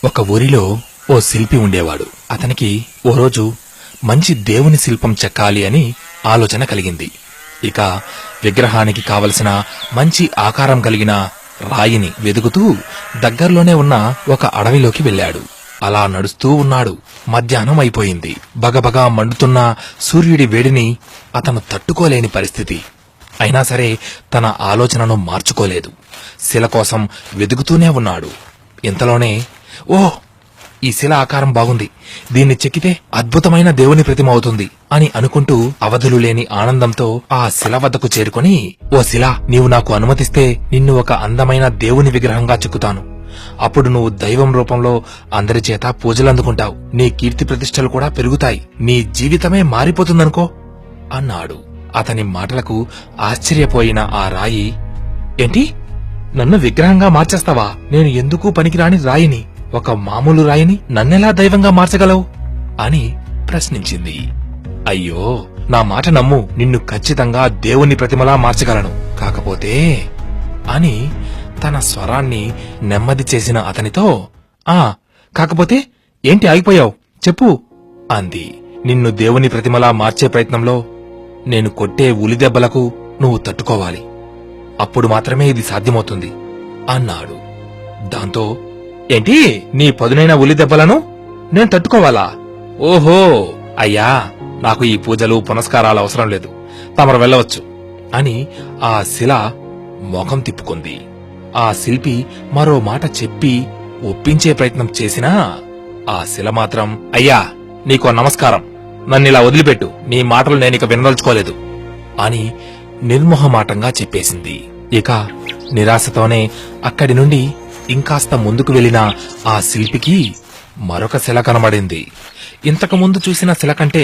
ఒక ఊరిలో ఓ శిల్పి ఉండేవాడు. అతనికి ఓ రోజు మంచి దేవుని శిల్పం చెక్కాలి అని ఆలోచన కలిగింది. ఇక విగ్రహానికి కావలసిన మంచి ఆకారం కలిగిన రాయిని వెదుకుతూ దగ్గర్లోనే ఉన్న ఒక అడవిలోకి వెళ్ళాడు. అలా నడుస్తూ ఉన్నాడు. మధ్యాహ్నం అయిపోయింది. బగబగా మండుతున్న సూర్యుడి వేడిని అతను తట్టుకోలేని పరిస్థితి. అయినా సరే తన ఆలోచనను మార్చుకోలేదు. శిల కోసం వెదుకుతూనే ఉన్నాడు. ఇంతలోనే ఓహ్, ఈ శిల ఆకారం బాగుంది, దీన్ని చెక్కితే అద్భుతమైన దేవుని ప్రతిమ అవుతుంది అని అనుకుంటూ అవధులు లేని ఆనందంతో ఆ శిల వద్దకు చేరుకుని, ఓ శిల, నీవు నాకు అనుమతిస్తే నిన్ను ఒక అందమైన దేవుని విగ్రహంగా చెక్కుతాను. అప్పుడు నువ్వు దైవం రూపంలో అందరి చేత పూజలందుకుంటావు. నీ కీర్తి ప్రతిష్టలు కూడా పెరుగుతాయి. నీ జీవితమే మారిపోతుందనుకో అన్నాడు. అతని మాటలకు ఆశ్చర్యపోయిన ఆ రాయి, ఏంటి, నన్ను విగ్రహంగా మార్చేస్తావా? నేను ఎందుకు పనికిరాని రాయిని, ఒక మామూలు రాయిని నన్నెలా దైవంగా మార్చగలవు అని ప్రశ్నించింది. అయ్యో, నా మాట నమ్ము, నిన్ను ఖచ్చితంగా దేవుని ప్రతిమలా మార్చగలను. కాకపోతే అని తన స్వరాన్ని నెమ్మది చేసిన అతనితో, కాకపోతే ఏంటి, ఆగిపోయావు, చెప్పు అంది. నిన్ను దేవుని ప్రతిమలా మార్చే ప్రయత్నంలో నేను కొట్టే ఉలిదెబ్బలకు నువ్వు తట్టుకోవాలి. అప్పుడు మాత్రమే ఇది సాధ్యమవుతుంది అన్నాడు. దాంతో, ఏంటి, నీ పదునైన ఉలిదెబ్బలను నేను తట్టుకోవాలా? ఓహో, అయ్యా, నాకు ఈ పూజలు పునస్కారాలు అవసరం లేదు, తమరు వెళ్ళవచ్చు అని ఆ శిల మొఖం తిప్పుకుంది. ఆ శిల్పి మరో మాట చెప్పి ఒప్పించే ప్రయత్నం చేసినా ఆ శిల మాత్రం, అయ్యా, నీకో నమస్కారం, నన్నిలా వదిలిపెట్టు, నీ మాటలు నేనిక వినదలుచుకోలేదు అని నిర్మోహమాటంగా చెప్పేసింది. ఇక నిరాశతోనే అక్కడి నుండి ఇంకాస్త ముందుకు వెళ్లిన ఆ శిల్పికి మరొక శిల కనబడింది. ఇంతకుముందు చూసిన శిల కంటే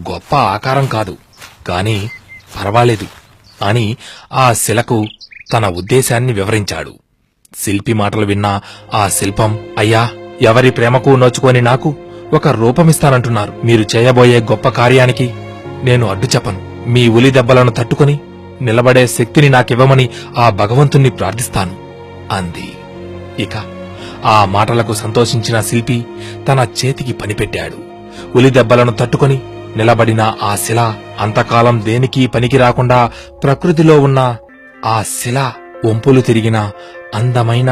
గొప్ప ఆకారం కాదు, కాని పర్వాలేదు అని ఆ శిలకు తన ఉద్దేశాన్ని వివరించాడు. శిల్పి మాటలు విన్న ఆ శిల్పం, అయ్యా, ఎవరి ప్రేమకు నోచుకొని నాకు ఒక రూపమిస్తానంటున్నారు. మీరు చేయబోయే గొప్ప కార్యానికి నేను అడ్డు చెప్పను. మీ ఉలి దెబ్బలను తట్టుకుని నిలబడే శక్తిని నాకివ్వమని ఆ భగవంతుణ్ణి ప్రార్థిస్తాను అంది. ఇక ఆ మాటలకు సంతోషించిన శిల్పి తన చేతికి పనిపెట్టాడు. ఉలి దెబ్బలను తట్టుకుని నిలబడిన ఆ శిల అంతకాలం దేనికి పనికి రాకుండా ప్రకృతిలో ఉన్న ఆ శిల వంపులు తిరిగిన అందమైన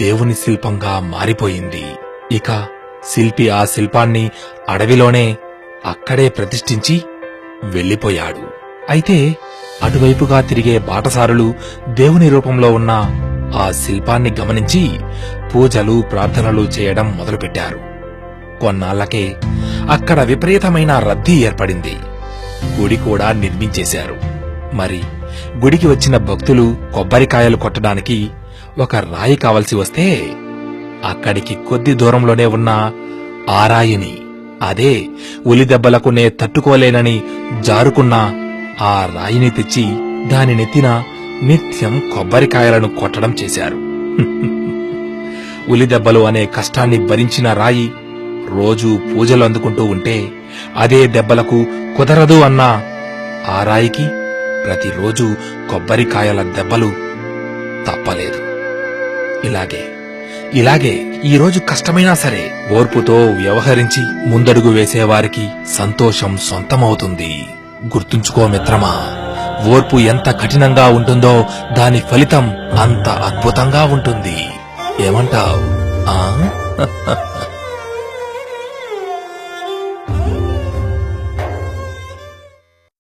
దేవుని శిల్పంగా మారిపోయింది. ఇక శిల్పి ఆ శిల్పాన్ని అడవిలోనే అక్కడే ప్రతిష్ఠించి వెళ్లిపోయాడు. అయితే అటువైపుగా తిరిగే బాటసారులు దేవుని రూపంలో ఉన్న ఆ శిల్పాన్ని గమనించి పూజలు ప్రార్థనలు చేయడం మొదలుపెట్టారు. కొన్నాళ్లకే అక్కడ విపరీతమైన రద్దీ ఏర్పడింది. గుడి కూడా నిర్మించేశారు. మరి గుడికి వచ్చిన భక్తులు కొబ్బరికాయలు కొట్టడానికి ఒక రాయి కావలసి వస్తే అక్కడికి కొద్ది దూరంలోనే ఉన్న ఆ రాయిని, అదే ఉలిదెబ్బలకు నే తట్టుకోలేనని జారుకున్న ఆ రాయిని తెచ్చి దాని నెత్తిన నిత్యం కొబ్బరికాయలను కొట్టడం చేశారు. ఉలిదెబ్బలు అనే కష్టాన్ని భరించిన రాయి రోజూ పూజలు అందుకుంటూ ఉంటే అదే దెబ్బలకు కుదరదు అన్న ఆ రాయికి ప్రతిరోజు కొబ్బరికాయల దెబ్బలు తప్పలేదు. ఇలాగే ఈరోజు కష్టమైనా సరే ఓర్పుతో వ్యవహరించి ముందడుగు వేసేవారికి సంతోషం సొంతమవుతుంది. గుర్తుంచుకో మిత్రమా, ఓర్పు ఎంత కఠినంగా ఉంటుందో దాని ఫలితం అంత అద్భుతంగా ఉంటుంది. ఏమంటావ్?